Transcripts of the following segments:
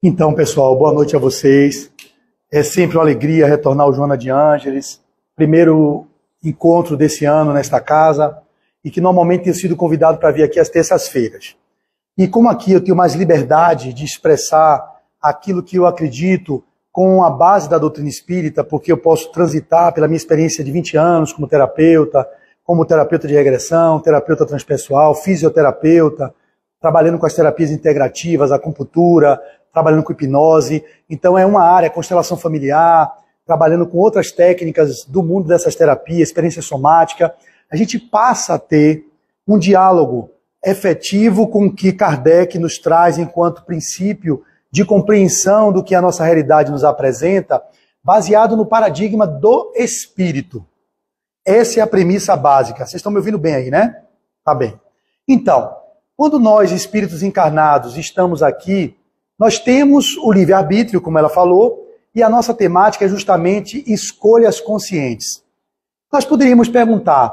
Então, pessoal, boa noite a vocês. É sempre uma alegria retornar ao Joana de Ângeles, primeiro encontro desse ano nesta casa, e que normalmente tenho sido convidado para vir aqui às terças-feiras. E como aqui eu tenho mais liberdade de expressar aquilo que eu acredito com a base da doutrina espírita, porque eu posso transitar pela minha experiência de 20 anos como terapeuta de regressão, terapeuta transpessoal, fisioterapeuta, trabalhando com as terapias integrativas, acupuntura, trabalhando com hipnose. Então é uma área, constelação familiar, trabalhando com outras técnicas do mundo dessas terapias, experiência somática. A gente passa a ter um diálogo efetivo com o que Kardec nos traz enquanto princípio de compreensão do que a nossa realidade nos apresenta, baseado no paradigma do espírito. Essa é a premissa básica. Vocês estão me ouvindo bem aí, né? Tá bem. Então, quando nós, espíritos encarnados, estamos aqui, nós temos o livre-arbítrio, como ela falou, e a nossa temática é justamente escolhas conscientes. Nós poderíamos perguntar,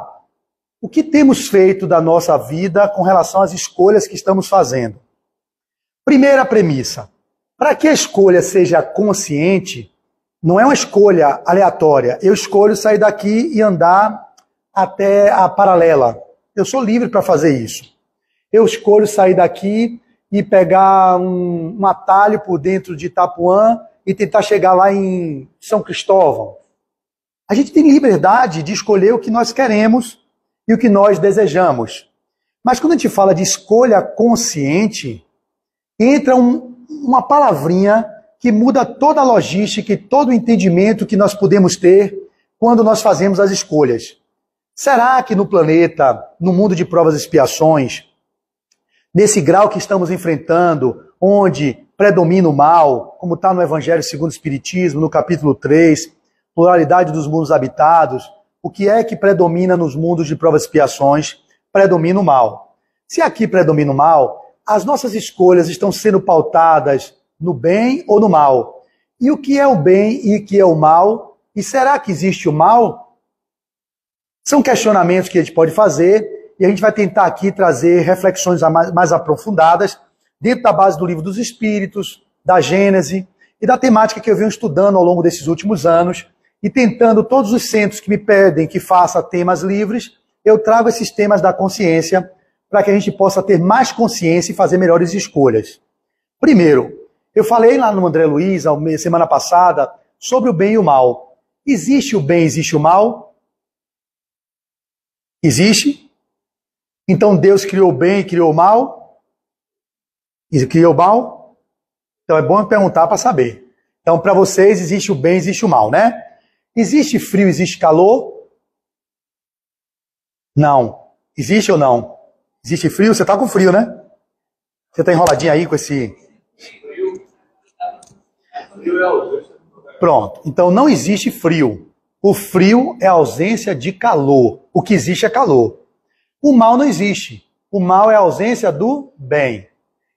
o que temos feito da nossa vida com relação às escolhas que estamos fazendo? Primeira premissa, para que a escolha seja consciente, não é uma escolha aleatória. Eu escolho sair daqui e andar até a paralela. Eu sou livre para fazer isso. Eu escolho sair daqui e pegar um atalho por dentro de Itapuã e tentar chegar lá em São Cristóvão. A gente tem liberdade de escolher o que nós queremos e o que nós desejamos. Mas quando a gente fala de escolha consciente, entra uma palavrinha que muda toda a logística e todo o entendimento que nós podemos ter quando nós fazemos as escolhas. Será que no planeta, no mundo de provas e expiações, nesse grau que estamos enfrentando, onde predomina o mal, como está no Evangelho segundo o Espiritismo, no capítulo 3, pluralidade dos mundos habitados, o que é que predomina nos mundos de provas e expiações? Predomina o mal. Se aqui predomina o mal, as nossas escolhas estão sendo pautadas no bem ou no mal. E o que é o bem e o que é o mal? E será que existe o mal? São questionamentos que a gente pode fazer e a gente vai tentar aqui trazer reflexões mais aprofundadas dentro da base do Livro dos Espíritos, da Gênese e da temática que eu venho estudando ao longo desses últimos anos e tentando todos os centros que me pedem que faça temas livres, eu trago esses temas da consciência para que a gente possa ter mais consciência e fazer melhores escolhas. Primeiro, eu falei lá no André Luiz, semana passada, sobre o bem e o mal. Existe o bem, existe o mal? Existe? Então Deus criou o bem e criou o mal? E criou o mal? Então é bom perguntar para saber. Então para vocês existe o bem, existe o mal, né? Existe frio, existe calor? Não. Existe ou não? Existe frio? Você está com frio, né? Você está enroladinho aí com esse... Pronto. Então não existe frio. O frio é a ausência de calor. O que existe é calor. O mal não existe. O mal é a ausência do bem.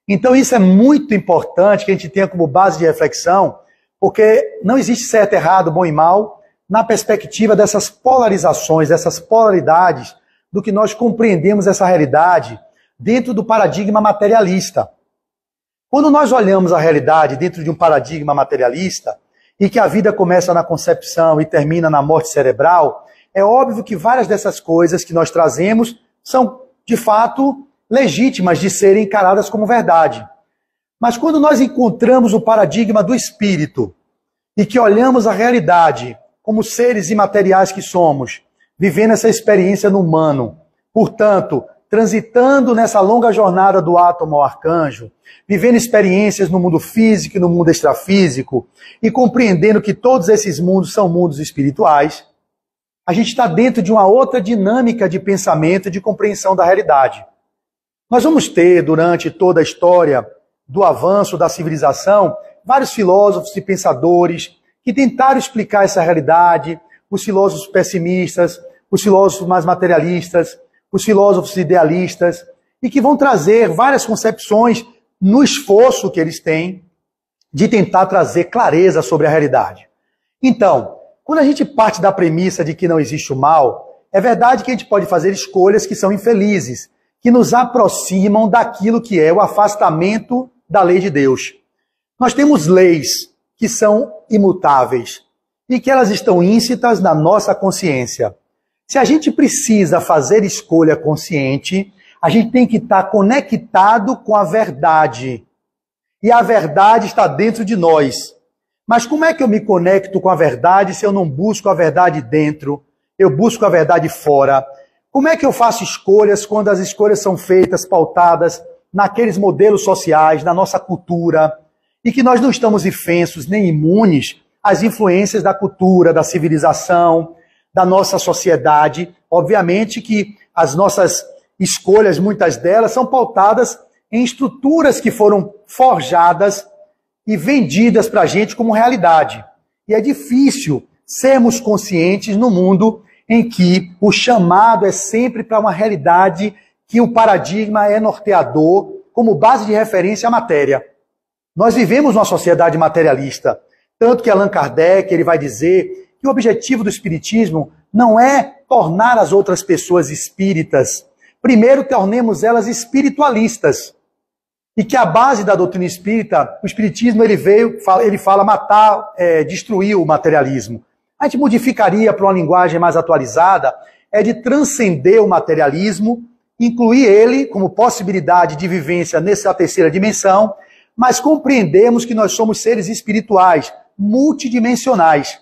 Então isso é muito importante que a gente tenha como base de reflexão, porque não existe certo, errado, bom e mal, na perspectiva dessas polarizações, dessas polaridades, do que nós compreendemos essa realidade dentro do paradigma materialista. Quando nós olhamos a realidade dentro de um paradigma materialista, e que a vida começa na concepção e termina na morte cerebral, é óbvio que várias dessas coisas que nós trazemos são, de fato, legítimas de serem encaradas como verdade. Mas quando nós encontramos o paradigma do espírito, e que olhamos a realidade como seres imateriais que somos, vivendo essa experiência no humano, portanto, transitando nessa longa jornada do átomo ao arcanjo, vivendo experiências no mundo físico e no mundo extrafísico, e compreendendo que todos esses mundos são mundos espirituais, a gente está dentro de uma outra dinâmica de pensamento e de compreensão da realidade. Nós vamos ter, durante toda a história do avanço da civilização, vários filósofos e pensadores que tentaram explicar essa realidade, os filósofos pessimistas, os filósofos mais materialistas, os filósofos idealistas, e que vão trazer várias concepções no esforço que eles têm de tentar trazer clareza sobre a realidade. Então, quando a gente parte da premissa de que não existe o mal, é verdade que a gente pode fazer escolhas que são infelizes, que nos aproximam daquilo que é o afastamento da lei de Deus. Nós temos leis que são imutáveis e que elas estão íncitas na nossa consciência. Se a gente precisa fazer escolha consciente, a gente tem que estar conectado com a verdade. E a verdade está dentro de nós. Mas como é que eu me conecto com a verdade se eu não busco a verdade dentro? Eu busco a verdade fora. Como é que eu faço escolhas quando as escolhas são feitas, pautadas naqueles modelos sociais, na nossa cultura, e que nós não estamos ifensos nem imunes às influências da cultura, da civilização, da nossa sociedade? Obviamente que as nossas escolhas, muitas delas, são pautadas em estruturas que foram forjadas e vendidas para a gente como realidade. E é difícil sermos conscientes no mundo em que o chamado é sempre para uma realidade que o paradigma é norteador, como base de referência à matéria. Nós vivemos numa sociedade materialista, tanto que Allan Kardec ele vai dizer que o objetivo do espiritismo não é tornar as outras pessoas espíritas. Primeiro, tornemos elas espiritualistas. E que a base da doutrina espírita, o espiritismo, ele fala matar, destruir o materialismo. A gente modificaria para uma linguagem mais atualizada, de transcender o materialismo, incluir ele como possibilidade de vivência nessa terceira dimensão, mas compreendemos que nós somos seres espirituais, multidimensionais.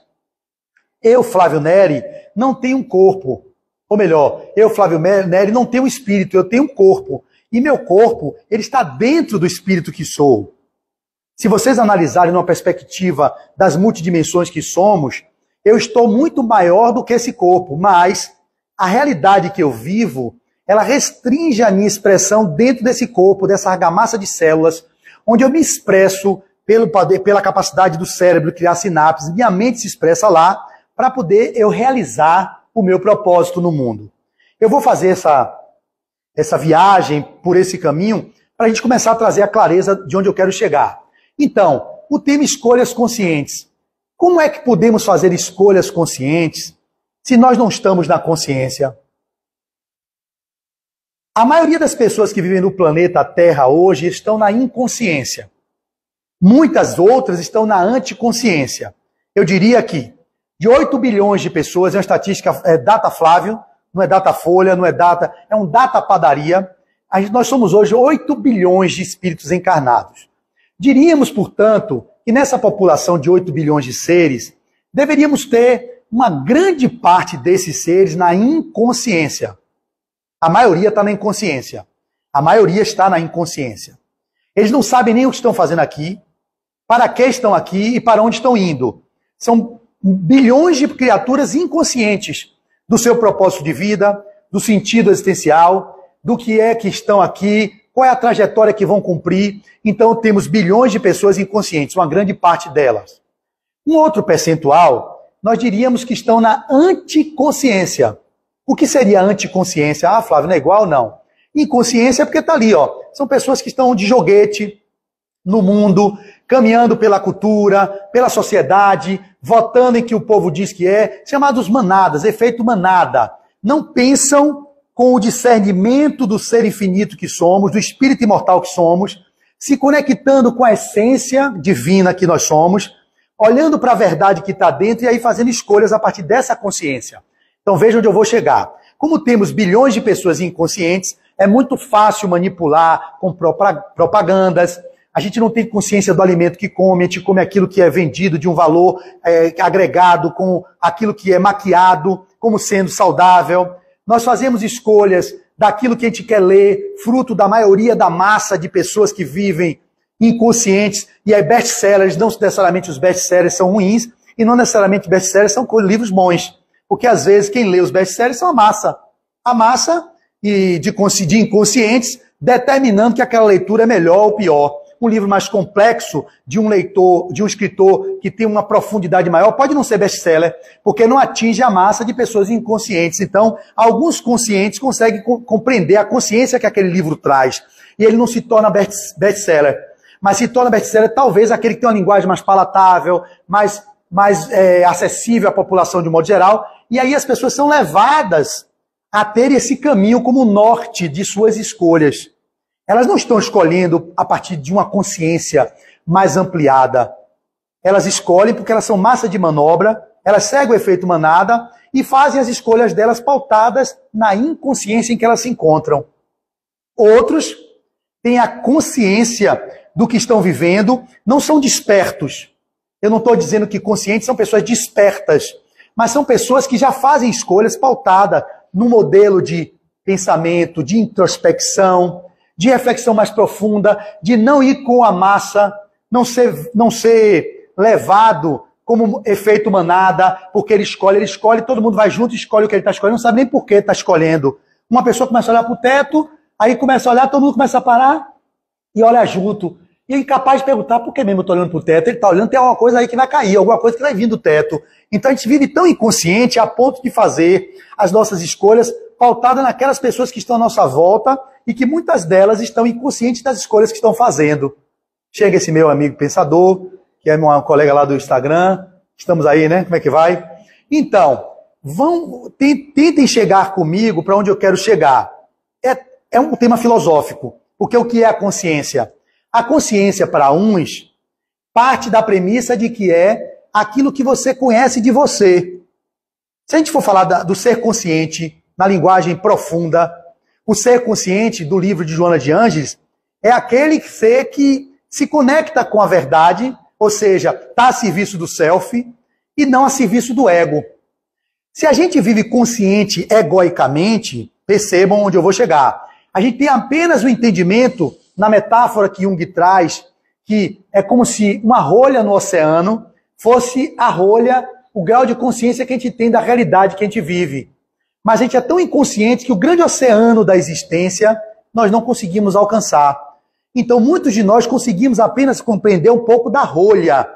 Eu, Flávio Neri, não tenho um corpo. Ou melhor, eu, Flávio Neri, não tenho um espírito, eu tenho um corpo. E meu corpo, ele está dentro do espírito que sou. Se vocês analisarem numa perspectiva das multidimensões que somos, eu estou muito maior do que esse corpo, mas a realidade que eu vivo, ela restringe a minha expressão dentro desse corpo, dessa argamassa de células, onde eu me expresso pela capacidade do cérebro criar sinapses, minha mente se expressa lá, para poder eu realizar o meu propósito no mundo. Eu vou fazer essa viagem por esse caminho para a gente começar a trazer a clareza de onde eu quero chegar. Então, o tema escolhas conscientes. Como é que podemos fazer escolhas conscientes se nós não estamos na consciência? A maioria das pessoas que vivem no planeta Terra hoje estão na inconsciência. Muitas outras estão na anticonsciência. Eu diria que de 8 bilhões de pessoas, é uma estatística, é data Flávio, não é data Folha, não é data, é um data padaria. Nós somos hoje 8 bilhões de espíritos encarnados. Diríamos, portanto, que nessa população de 8 bilhões de seres, deveríamos ter uma grande parte desses seres na inconsciência. A maioria está na inconsciência. A maioria está na inconsciência. Eles não sabem nem o que estão fazendo aqui, para que estão aqui e para onde estão indo. São bilhões de criaturas inconscientes do seu propósito de vida, do sentido existencial, do que é que estão aqui, qual é a trajetória que vão cumprir. Então temos bilhões de pessoas inconscientes, uma grande parte delas. Um outro percentual, nós diríamos que estão na anticonsciência. O que seria anticonsciência? Ah, Flávio, não é igual? Não. Inconsciência é porque está ali, ó. São pessoas que estão de joguete no mundo, caminhando pela cultura, pela sociedade, votando em que o povo diz que é, chamados manadas, efeito manada. Não pensam com o discernimento do ser infinito que somos, do espírito imortal que somos, se conectando com a essência divina que nós somos, olhando para a verdade que está dentro e aí fazendo escolhas a partir dessa consciência. Então veja onde eu vou chegar. Como temos bilhões de pessoas inconscientes, é muito fácil manipular com propagandas. A gente não tem consciência do alimento que come, a gente come aquilo que é vendido de um valor agregado com aquilo que é maquiado como sendo saudável. Nós fazemos escolhas daquilo que a gente quer ler, fruto da maioria da massa de pessoas que vivem inconscientes. E aí best-sellers, não necessariamente os best-sellers são ruins, e não necessariamente os best-sellers são livros bons. Porque às vezes quem lê os best-sellers são a massa. A massa de inconscientes determinando que aquela leitura é melhor ou pior. Um livro mais complexo de um leitor, de um escritor que tem uma profundidade maior, pode não ser best-seller, porque não atinge a massa de pessoas inconscientes. Então, alguns conscientes conseguem compreender a consciência que aquele livro traz. E ele não se torna best-seller. Mas se torna best-seller talvez aquele que tem uma linguagem mais palatável, mais acessível à população de um modo geral. E aí as pessoas são levadas a ter esse caminho como norte de suas escolhas. Elas não estão escolhendo a partir de uma consciência mais ampliada. Elas escolhem porque elas são massa de manobra, elas seguem o efeito manada e fazem as escolhas delas pautadas na inconsciência em que elas se encontram. Outros têm a consciência do que estão vivendo, não são despertos. Eu não estou dizendo que conscientes são pessoas despertas, mas são pessoas que já fazem escolhas pautadas num modelo de pensamento, de introspecção, de reflexão mais profunda, de não ir com a massa, não ser levado como efeito manada, porque ele escolhe, todo mundo vai junto e escolhe o que ele está escolhendo, não sabe nem por que está escolhendo. Uma pessoa começa a olhar para o teto, aí começa a olhar, todo mundo começa a parar e olha junto. E é incapaz de perguntar por que mesmo eu estou olhando para o teto. Ele está olhando, tem alguma coisa aí que vai cair, alguma coisa que vai vir do teto. Então a gente vive tão inconsciente a ponto de fazer as nossas escolhas pautadas naquelas pessoas que estão à nossa volta e que muitas delas estão inconscientes das escolhas que estão fazendo. Chega esse meu amigo pensador, que é um colega lá do Instagram. Estamos aí, né? Como é que vai? Então, tentem chegar comigo para onde eu quero chegar. É um tema filosófico, porque o que é a consciência? A consciência, para uns, parte da premissa de que é aquilo que você conhece de você. Se a gente for falar do ser consciente, na linguagem profunda, o ser consciente do livro de Joana de Ângeles é aquele ser que se conecta com a verdade, ou seja, está a serviço do self e não a serviço do ego. Se a gente vive consciente egoicamente, percebam onde eu vou chegar. A gente tem apenas o entendimento, na metáfora que Jung traz, que é como se uma rolha no oceano fosse a rolha, o grau de consciência que a gente tem da realidade que a gente vive. Mas a gente é tão inconsciente que o grande oceano da existência nós não conseguimos alcançar. Então muitos de nós conseguimos apenas compreender um pouco da rolha.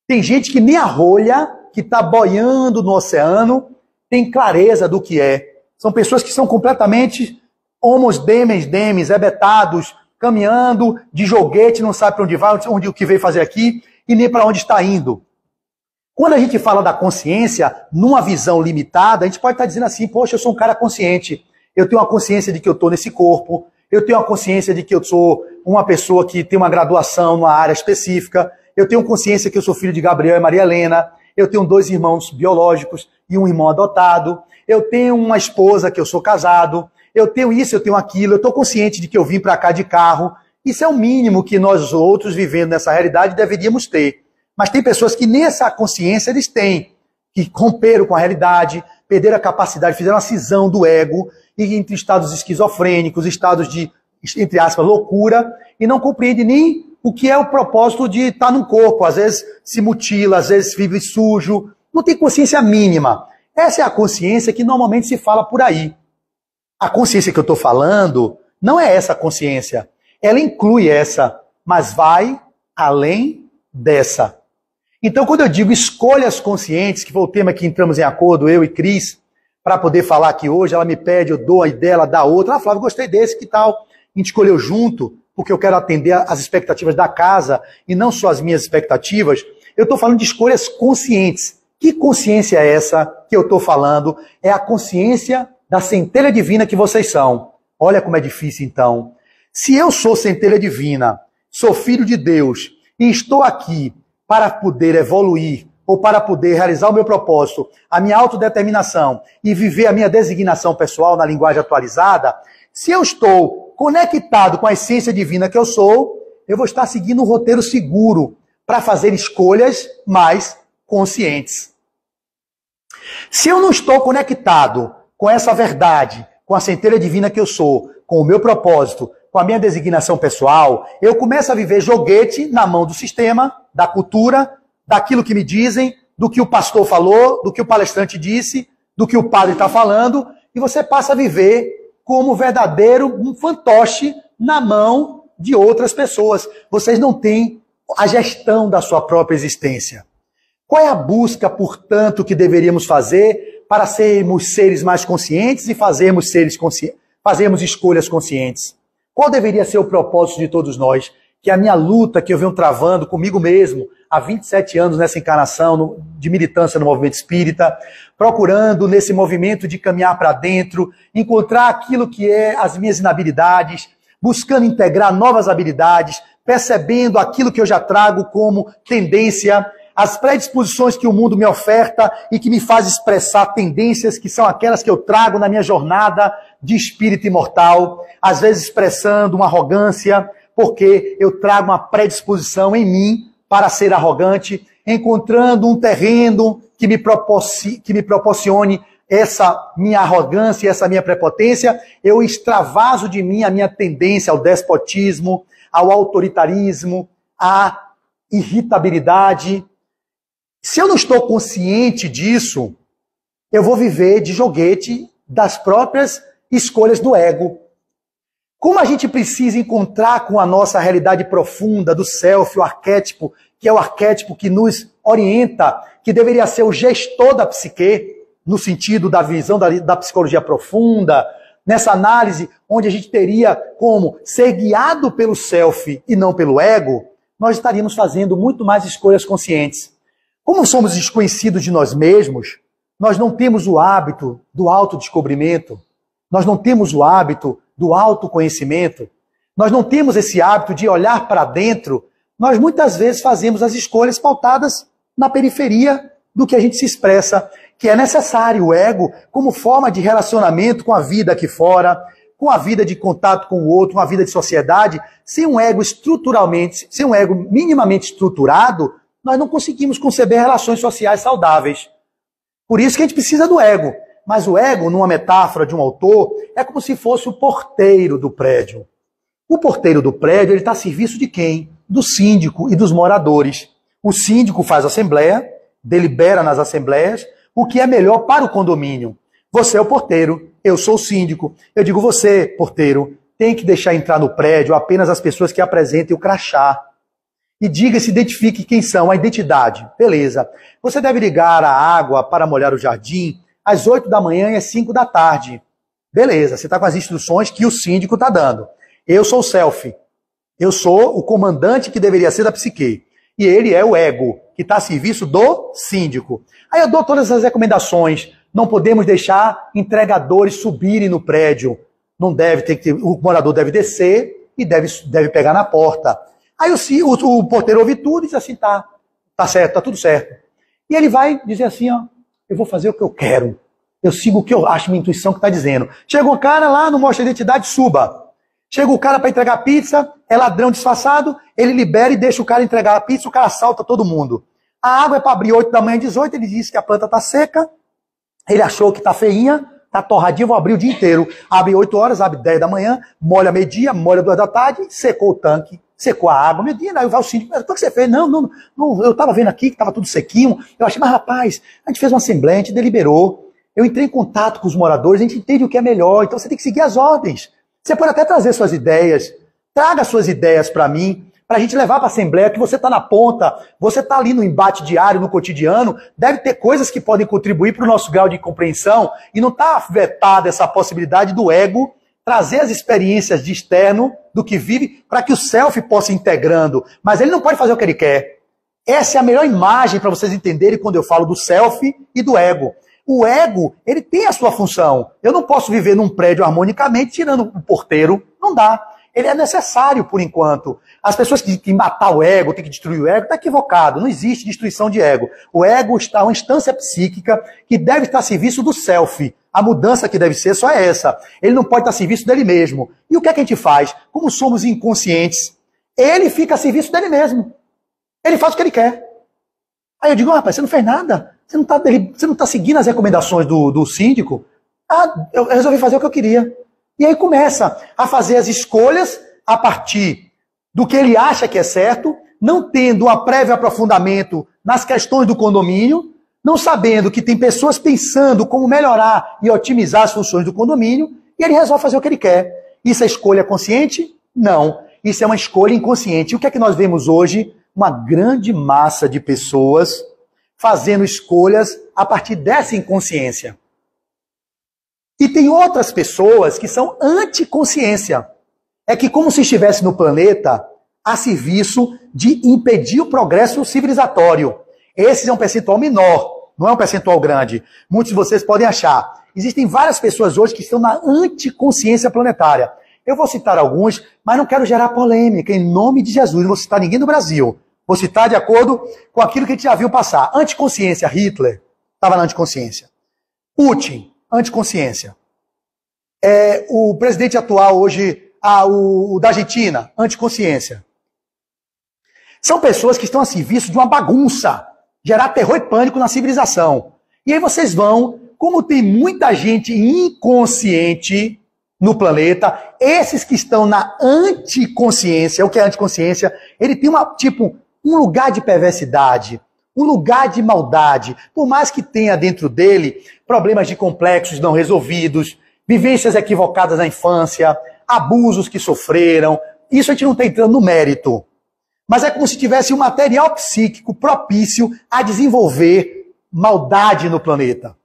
Tem gente que nem a rolha, que está boiando no oceano, tem clareza do que é. São pessoas que são completamente homos demens, hebetados, caminhando de joguete, não sabe para onde vai, o que veio fazer aqui e nem para onde está indo. Quando a gente fala da consciência, numa visão limitada, a gente pode estar dizendo assim, poxa, eu sou um cara consciente, eu tenho uma consciência de que eu estou nesse corpo, eu tenho uma consciência de que eu sou uma pessoa que tem uma graduação numa área específica, eu tenho consciência que eu sou filho de Gabriel e Maria Helena, eu tenho 2 irmãos biológicos e um irmão adotado, eu tenho uma esposa que eu sou casado, eu tenho isso, eu tenho aquilo, eu estou consciente de que eu vim para cá de carro. Isso é o mínimo que nós outros, vivendo nessa realidade, deveríamos ter. Mas tem pessoas que nem essa consciência eles têm, que romperam com a realidade, perderam a capacidade, fizeram uma cisão do ego, e entre estados esquizofrênicos, estados de, entre aspas, loucura, e não compreendem nem o que é o propósito de estar num corpo. Às vezes se mutila, às vezes vive sujo, não tem consciência mínima. Essa é a consciência que normalmente se fala por aí. A consciência que eu estou falando não é essa consciência. Ela inclui essa, mas vai além dessa. Então, quando eu digo escolhas conscientes, que foi o tema que entramos em acordo, eu e Cris, para poder falar aqui hoje, ela me pede, eu dou a ideia, ela dá outra. Ela falava, gostei desse, que tal? A gente escolheu junto, porque eu quero atender às expectativas da casa e não só as minhas expectativas. Eu estou falando de escolhas conscientes. Que consciência é essa que eu estou falando? É a consciência da centelha divina que vocês são. Olha como é difícil, então. Se eu sou centelha divina, sou filho de Deus, e estou aqui para poder evoluir, ou para poder realizar o meu propósito, a minha autodeterminação, e viver a minha designação pessoal na linguagem atualizada, se eu estou conectado com a essência divina que eu sou, eu vou estar seguindo um roteiro seguro para fazer escolhas mais conscientes. Se eu não estou conectado com essa verdade, com a centelha divina que eu sou, com o meu propósito, com a minha designação pessoal, eu começo a viver joguete na mão do sistema, da cultura, daquilo que me dizem, do que o pastor falou, do que o palestrante disse, do que o padre está falando, e você passa a viver como um fantoche na mão de outras pessoas. Vocês não têm a gestão da sua própria existência. Qual é a busca, portanto, que deveríamos fazer para sermos seres mais conscientes e fazermos escolhas conscientes? Qual deveria ser o propósito de todos nós? Que a minha luta que eu venho travando comigo mesmo há 27 anos nessa encarnação de militância no movimento espírita, procurando nesse movimento de caminhar para dentro, encontrar aquilo que é as minhas inabilidades, buscando integrar novas habilidades, percebendo aquilo que eu já trago como tendência, as predisposições que o mundo me oferta e que me faz expressar tendências que são aquelas que eu trago na minha jornada de espírito imortal, às vezes expressando uma arrogância, porque eu trago uma predisposição em mim para ser arrogante, encontrando um terreno que me proporcione essa minha arrogância, essa minha prepotência, eu extravaso de mim a minha tendência ao despotismo, ao autoritarismo, à irritabilidade. Se eu não estou consciente disso, eu vou viver de joguete das próprias escolhas do ego. Como a gente precisa encontrar com a nossa realidade profunda do self, o arquétipo, que é o arquétipo que nos orienta, que deveria ser o gestor da psique, no sentido da visão da psicologia profunda, nessa análise onde a gente teria como ser guiado pelo self e não pelo ego, nós estaríamos fazendo muito mais escolhas conscientes. Como somos desconhecidos de nós mesmos, nós não temos o hábito do autodescobrimento, nós não temos o hábito do autoconhecimento, nós não temos esse hábito de olhar para dentro, nós muitas vezes fazemos as escolhas pautadas na periferia do que a gente se expressa, que é necessário o ego como forma de relacionamento com a vida aqui fora, com a vida de contato com o outro, com a vida de sociedade. Sem um ego sem um ego minimamente estruturado, nós não conseguimos conceber relações sociais saudáveis. Por isso que a gente precisa do ego. Mas o ego, numa metáfora de um autor, é como se fosse o porteiro do prédio. O porteiro do prédio, ele está a serviço de quem? Do síndico e dos moradores. O síndico faz assembleia, delibera nas assembleias o que é melhor para o condomínio. Você é o porteiro, eu sou o síndico. Eu digo, você, porteiro, tem que deixar entrar no prédio apenas as pessoas que apresentem o crachá. E diga, se identifique quem são, a identidade. Beleza. Você deve ligar a água para molhar o jardim às 8 da manhã e às 5 da tarde. Beleza, você está com as instruções que o síndico está dando. Eu sou o self. Eu sou o comandante que deveria ser da psique. E ele é o ego, que está a serviço do síndico. Aí eu dou todas as recomendações. Não podemos deixar entregadores subirem no prédio. Não deve ter o morador deve descer e deve pegar na porta. Aí o porteiro ouve tudo e diz assim, tá certo, tá tudo certo. E ele vai dizer assim, ó, eu vou fazer o que eu quero. Eu sigo o que eu acho, minha intuição que está dizendo. Chega um cara lá, não mostra a identidade, suba. Chega o cara para entregar pizza, é ladrão disfarçado, ele libera e deixa o cara entregar a pizza, o cara assalta todo mundo. A água é para abrir 8 da manhã, 18, ele disse que a planta está seca, ele achou que está feinha, está torradinha, vou abrir o dia inteiro. Abre 8 horas, abre 10 da manhã, molha meio-dia, molha 2 da tarde, secou o tanque, secou a água. Meu dia, aí vai o síndico, o que você fez? Não, eu estava vendo aqui que estava tudo sequinho, eu achei, mas rapaz, a gente fez uma assembleia, a gente deliberou, eu entrei em contato com os moradores, a gente entende o que é melhor, então você tem que seguir as ordens. Você pode até trazer suas ideias, traga suas ideias para mim, para a gente levar para a Assembleia, que você está na ponta, você está ali no embate diário, no cotidiano, deve ter coisas que podem contribuir para o nosso grau de compreensão, e não está vetada essa possibilidade do ego trazer as experiências de externo, do que vive, para que o self possa ir integrando. Mas ele não pode fazer o que ele quer. Essa é a melhor imagem para vocês entenderem quando eu falo do self e do ego. O ego, ele tem a sua função. Eu não posso viver num prédio harmonicamente tirando o porteiro. Não dá. Ele é necessário por enquanto. As pessoas que têm que matar o ego, têm que destruir o ego, está equivocado. Não existe destruição de ego. O ego está uma instância psíquica que deve estar a serviço do self. A mudança que deve ser só é essa. Ele não pode estar a serviço dele mesmo. E o que é que a gente faz? Como somos inconscientes, ele fica a serviço dele mesmo. Ele faz o que ele quer. Aí eu digo, rapaz, você não fez nada. Você não está seguindo as recomendações do síndico? Eu resolvi fazer o que eu queria. E aí começa a fazer as escolhas a partir do que ele acha que é certo, não tendo um prévio aprofundamento nas questões do condomínio, não sabendo que tem pessoas pensando como melhorar e otimizar as funções do condomínio, e ele resolve fazer o que ele quer. Isso é escolha consciente? Não. Isso é uma escolha inconsciente. E o que é que nós vemos hoje? Uma grande massa de pessoas fazendo escolhas a partir dessa inconsciência. E tem outras pessoas que são anticonsciência. É que como se estivesse no planeta a serviço de impedir o progresso civilizatório. Esse é um percentual menor, não é um percentual grande. Muitos de vocês podem achar. Existem várias pessoas hoje que estão na anticonsciência planetária. Eu vou citar alguns, mas não quero gerar polêmica, em nome de Jesus. Não vou citar ninguém do Brasil. Vou citar de acordo com aquilo que a gente já viu passar. Anticonsciência, Hitler estava na anticonsciência. Putin, anticonsciência. O presidente atual hoje, o da Argentina, anticonsciência. São pessoas que estão a serviço de uma bagunça, gerar terror e pânico na civilização. E aí vocês vão, como tem muita gente inconsciente no planeta, esses que estão na anticonsciência, o que é anticonsciência, ele tem um lugar de perversidade, um lugar de maldade, por mais que tenha dentro dele problemas de complexos não resolvidos, vivências equivocadas na infância, abusos que sofreram, isso a gente não está entrando no mérito. Mas é como se tivesse um material psíquico propício a desenvolver maldade no planeta.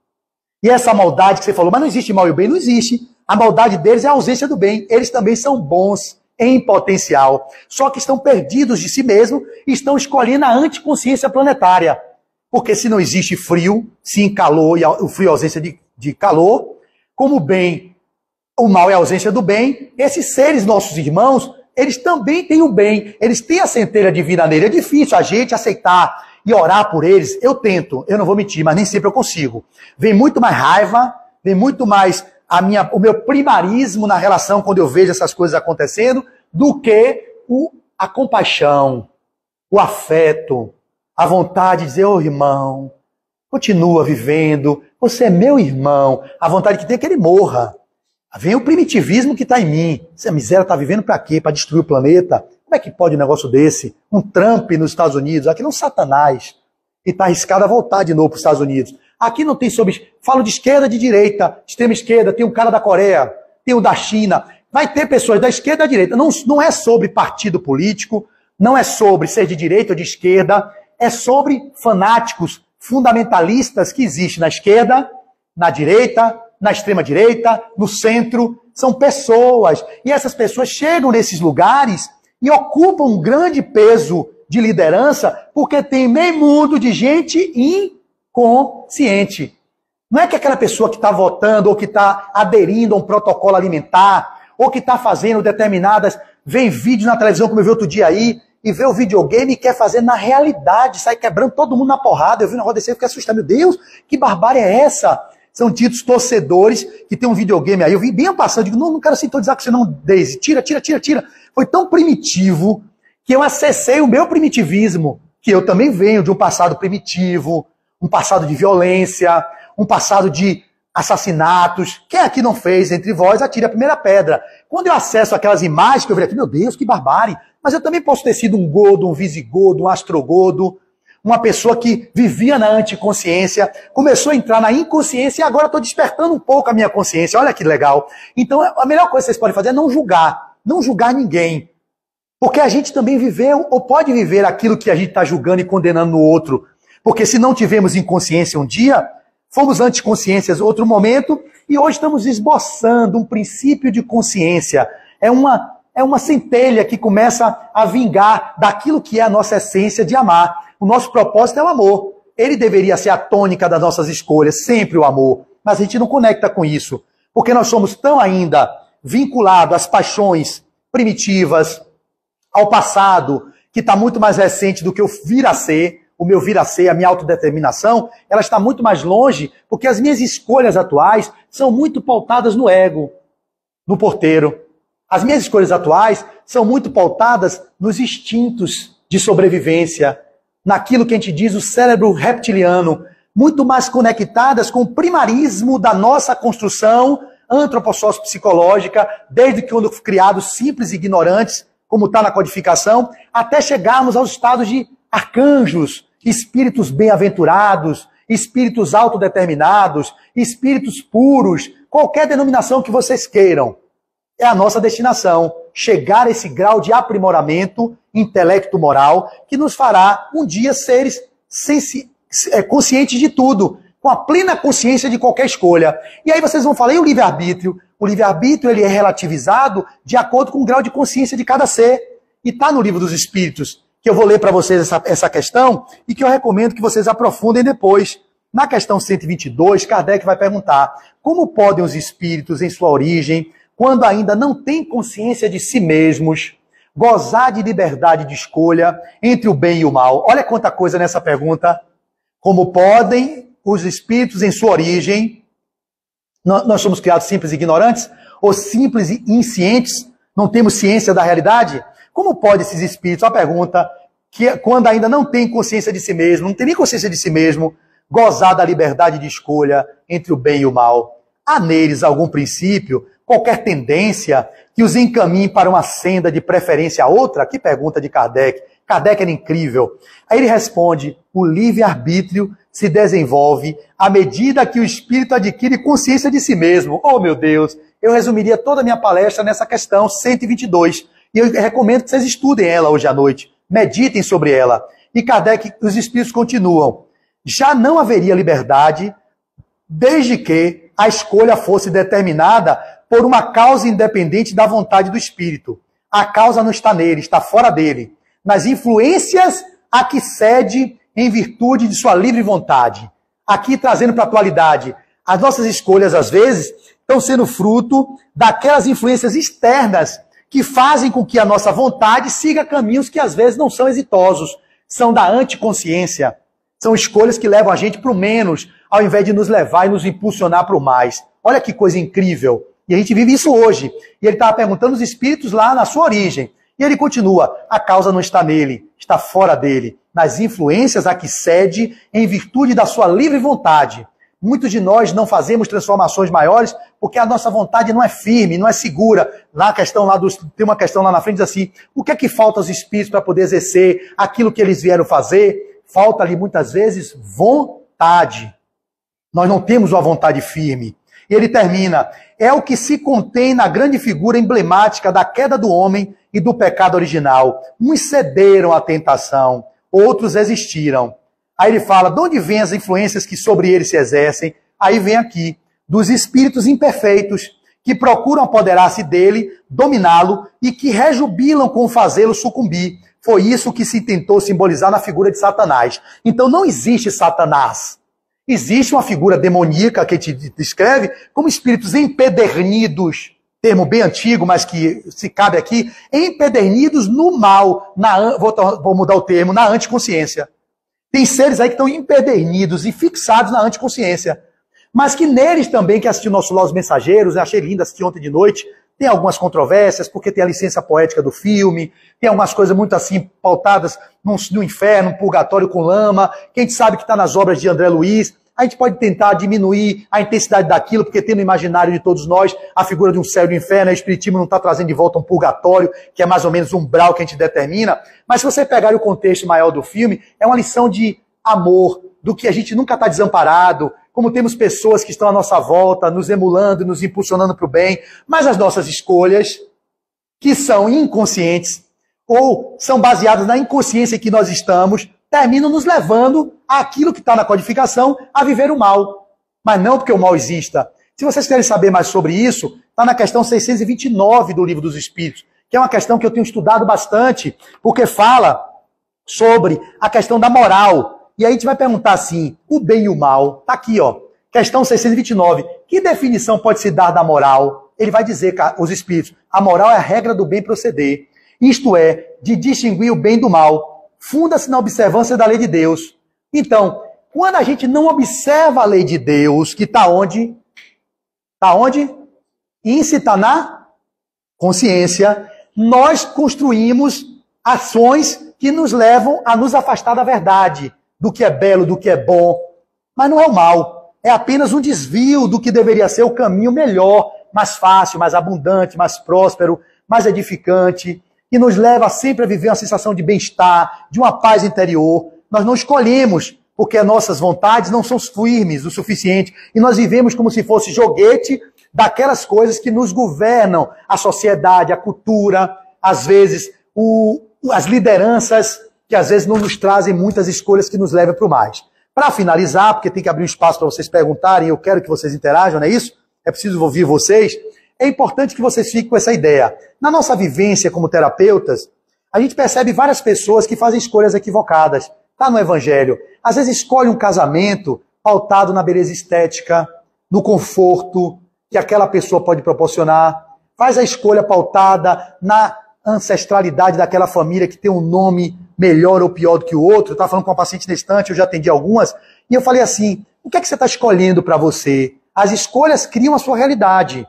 E essa maldade que você falou, mas não existe mal e o bem, não existe. A maldade deles é a ausência do bem. Eles também são bons em potencial. Só que estão perdidos de si mesmos e estão escolhendo a anticonsciência planetária. Porque se não existe frio, sim calor, e o frio é a ausência de calor, como o bem, o mal é a ausência do bem, esses seres, nossos irmãos, eles também têm o bem, eles têm a centelha divina nele. É difícil a gente aceitar e orar por eles. Eu tento, eu não vou mentir, mas nem sempre eu consigo. Vem muito mais raiva, vem muito mais o meu primarismo na relação quando eu vejo essas coisas acontecendo, do que a compaixão, o afeto, a vontade de dizer, ô irmão, continua vivendo, você é meu irmão, a vontade que tem é que ele morra. Vem o primitivismo que está em mim. Essa miséria está vivendo para quê? Para destruir o planeta? Como é que pode um negócio desse? Um Trump nos Estados Unidos, aqui não Satanás, e está arriscado a voltar de novo para os Estados Unidos. Aqui não tem falo de esquerda, de direita, extrema esquerda, tem um cara da Coreia, tem o da China, vai ter pessoas da esquerda e da direita. Não é sobre partido político, não é sobre ser de direita ou de esquerda, é sobre fanáticos fundamentalistas que existem na esquerda, na direita, na extrema-direita, no centro, são pessoas. E essas pessoas chegam nesses lugares e ocupam um grande peso de liderança porque tem meio mundo de gente inconsciente. Não é que aquela pessoa que está votando ou que está aderindo a um protocolo alimentar ou que está fazendo determinadas... Vem vídeo na televisão, como eu vi outro dia aí, e vê o videogame e quer fazer na realidade, sai quebrando todo mundo na porrada. Eu vi um negócio desse e fiquei assustado. Meu Deus, que barbárie é essa? São ditos torcedores que tem um videogame aí. Eu vi bem passando, digo, não quero sintonizar com você não, Daisy. Tira. Foi tão primitivo que eu acessei o meu primitivismo, que eu também venho de um passado primitivo, um passado de violência, um passado de assassinatos. Quem aqui não fez entre vós, atire a primeira pedra. Quando eu acesso aquelas imagens que eu vi aqui, meu Deus, que barbárie. Mas eu também posso ter sido um godo, um visigodo, um astrogodo, uma pessoa que vivia na anticonsciência, começou a entrar na inconsciência e agora estou despertando um pouco a minha consciência. Olha que legal. Então, a melhor coisa que vocês podem fazer é não julgar ninguém. Porque a gente também viveu, ou pode viver aquilo que a gente está julgando e condenando no outro. Porque se não tivemos inconsciência um dia, fomos anticonsciências outro momento, e hoje estamos esboçando um princípio de consciência. É uma centelha que começa a vingar daquilo que é a nossa essência de amar. O nosso propósito é o amor. Ele deveria ser a tônica das nossas escolhas, sempre o amor. Mas a gente não conecta com isso. Porque nós somos tão ainda vinculados às paixões primitivas, ao passado, que está muito mais recente do que o vir a ser, a minha autodeterminação, ela está muito mais longe, porque as minhas escolhas atuais são muito pautadas no ego, no porteiro. As minhas escolhas atuais são muito pautadas nos instintos de sobrevivência, naquilo que a gente diz o cérebro reptiliano, muito mais conectadas com o primarismo da nossa construção antropossócio-psicológica, desde que quando criados simples e ignorantes, como está na codificação, até chegarmos aos estados de arcanjos, espíritos bem-aventurados, espíritos autodeterminados, espíritos puros, qualquer denominação que vocês queiram. É a nossa destinação, chegar a esse grau de aprimoramento intelecto-moral que nos fará um dia seres conscientes de tudo, com a plena consciência de qualquer escolha. E aí vocês vão falar, e o livre-arbítrio? O livre-arbítrio ele é relativizado de acordo com o grau de consciência de cada ser. E está no Livro dos Espíritos, que eu vou ler para vocês essa questão e que eu recomendo que vocês aprofundem depois. Na questão 122, Kardec vai perguntar, como podem os espíritos, em sua origem, quando ainda não têm consciência de si mesmos, gozar de liberdade de escolha entre o bem e o mal? Olha quanta coisa nessa pergunta. Como podem os espíritos em sua origem, nós somos criados simples e ignorantes, ou simples e inscientes, não temos ciência da realidade? Como podem esses espíritos, a pergunta, que quando ainda não têm consciência de si mesmo, não tem nem consciência de si mesmo, gozar da liberdade de escolha entre o bem e o mal? Há neles algum princípio, qualquer tendência que os encaminhe para uma senda de preferência a outra? Que pergunta de Kardec. Kardec era incrível. Aí ele responde: o livre-arbítrio se desenvolve à medida que o espírito adquire consciência de si mesmo. Oh, meu Deus! Eu resumiria toda a minha palestra nessa questão 122. E eu recomendo que vocês estudem ela hoje à noite. Meditem sobre ela. E Kardec, os espíritos continuam: já não haveria liberdade desde que a escolha fosse determinada por uma causa independente da vontade do espírito. A causa não está nele, está fora dele, nas influências a que cede em virtude de sua livre vontade. Aqui, trazendo para a atualidade, as nossas escolhas, às vezes, estão sendo fruto daquelas influências externas que fazem com que a nossa vontade siga caminhos que, às vezes, não são exitosos. São da anticonsciência. São escolhas que levam a gente para o menos, ao invés de nos levar e nos impulsionar para o mais. Olha que coisa incrível. E a gente vive isso hoje. E ele estava perguntando os espíritos lá na sua origem. E ele continua: a causa não está nele, está fora dele, nas influências a que cede em virtude da sua livre vontade. Muitos de nós não fazemos transformações maiores porque a nossa vontade não é firme, não é segura. Tem uma questão lá na frente, diz assim: o que é que falta aos espíritos para poder exercer aquilo que eles vieram fazer? Falta-lhe muitas vezes vontade. Nós não temos uma vontade firme. E ele termina: é o que se contém na grande figura emblemática da queda do homem e do pecado original. Uns cederam à tentação, outros resistiram. Aí ele fala: de onde vêm as influências que sobre eles se exercem? Aí vem aqui: dos espíritos imperfeitos, que procuram apoderar-se dele, dominá-lo e que rejubilam com fazê-lo sucumbir. Foi isso que se tentou simbolizar na figura de Satanás. Então não existe Satanás. Existe uma figura demoníaca que te descreve como espíritos empedernidos, termo bem antigo, mas que se cabe aqui, empedernidos no mal, vou mudar o termo, na anticonsciência. Tem seres aí que estão empedernidos e fixados na anticonsciência, mas que neles também, que assistiu nosso Los Mensageiros, eu achei lindo assistir ontem de noite, tem algumas controvérsias, porque tem a licença poética do filme, tem algumas coisas muito assim, pautadas no inferno, no purgatório com lama, que a gente sabe que está nas obras de André Luiz. A gente pode tentar diminuir a intensidade daquilo, porque tem no imaginário de todos nós a figura de um céu e do inferno, o espiritismo não está trazendo de volta um purgatório, que é mais ou menos um umbral que a gente determina. Mas se você pegar o contexto maior do filme, é uma lição de amor, do que a gente nunca está desamparado, como temos pessoas que estão à nossa volta, nos emulando, nos impulsionando para o bem, mas as nossas escolhas, que são inconscientes, ou são baseadas na inconsciência em que nós estamos, terminam nos levando àquilo que está na codificação, a viver o mal. Mas não porque o mal exista. Se vocês querem saber mais sobre isso, está na questão 629 do Livro dos Espíritos, que é uma questão que eu tenho estudado bastante, porque fala sobre a questão da moral. E aí a gente vai perguntar assim: o bem e o mal, está aqui, ó, questão 629, que definição pode se dar da moral? Ele vai dizer, os espíritos: a moral é a regra do bem proceder, isto é, de distinguir o bem do mal, funda-se na observância da lei de Deus. Então, quando a gente não observa a lei de Deus, que está onde? Está onde? Índice está na consciência, nós construímos ações que nos levam a nos afastar da verdade, do que é belo, do que é bom. Mas não é o mal. É apenas um desvio do que deveria ser o caminho melhor, mais fácil, mais abundante, mais próspero, mais edificante, que nos leva sempre a viver uma sensação de bem-estar, de uma paz interior. Nós não escolhemos, porque as nossas vontades não são firmes o suficiente, e nós vivemos como se fosse joguete daquelas coisas que nos governam, a sociedade, a cultura, às vezes as lideranças, que às vezes não nos trazem muitas escolhas que nos levam para o mais. Para finalizar, porque tem que abrir um espaço para vocês perguntarem, eu quero que vocês interajam, não é isso? É preciso ouvir vocês. É importante que vocês fiquem com essa ideia. Na nossa vivência como terapeutas, a gente percebe várias pessoas que fazem escolhas equivocadas. Está no Evangelho. Às vezes escolhe um casamento pautado na beleza estética, no conforto que aquela pessoa pode proporcionar. faz a escolha pautada na ancestralidade daquela família que tem um nome melhor ou pior do que o outro. Eu estava falando com uma paciente nesse instante, eu já atendi algumas, e eu falei assim, o que é que você está escolhendo para você? As escolhas criam a sua realidade.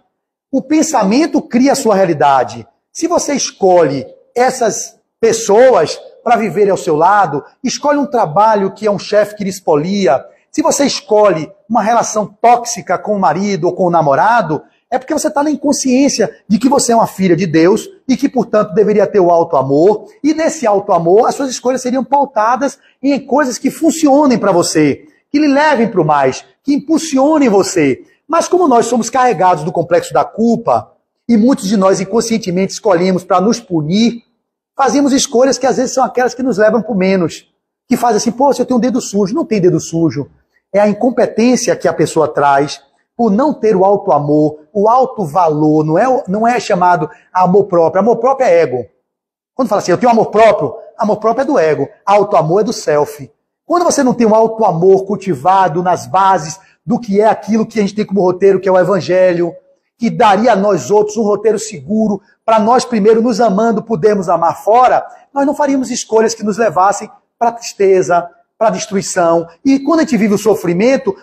O pensamento cria a sua realidade. Se você escolhe essas pessoas para viverem ao seu lado, escolhe um trabalho que é um chefe que lhe expolia, se você escolhe uma relação tóxica com o marido ou com o namorado, é porque você está na inconsciência de que você é uma filha de Deus e que, portanto, deveria ter o auto-amor. E nesse auto-amor, as suas escolhas seriam pautadas em coisas que funcionem para você, que lhe levem para o mais, que impulsionem você. Mas como nós somos carregados do complexo da culpa, e muitos de nós inconscientemente escolhemos para nos punir, fazemos escolhas que às vezes são aquelas que nos levam para o menos. Que fazem assim, pô, eu tenho um dedo sujo. Não tem dedo sujo. É a incompetência que a pessoa traz por não ter o auto-amor, o auto-valor. Não é chamado amor próprio. Amor próprio é ego. Quando fala assim, eu tenho amor próprio é do ego. Auto-amor é do self. Quando você não tem um auto-amor cultivado nas bases do que é aquilo que a gente tem como roteiro, que é o evangelho, que daria a nós outros um roteiro seguro, para nós primeiro nos amando, podermos amar fora, nós não faríamos escolhas que nos levassem para a tristeza, para a destruição. E quando a gente vive o sofrimento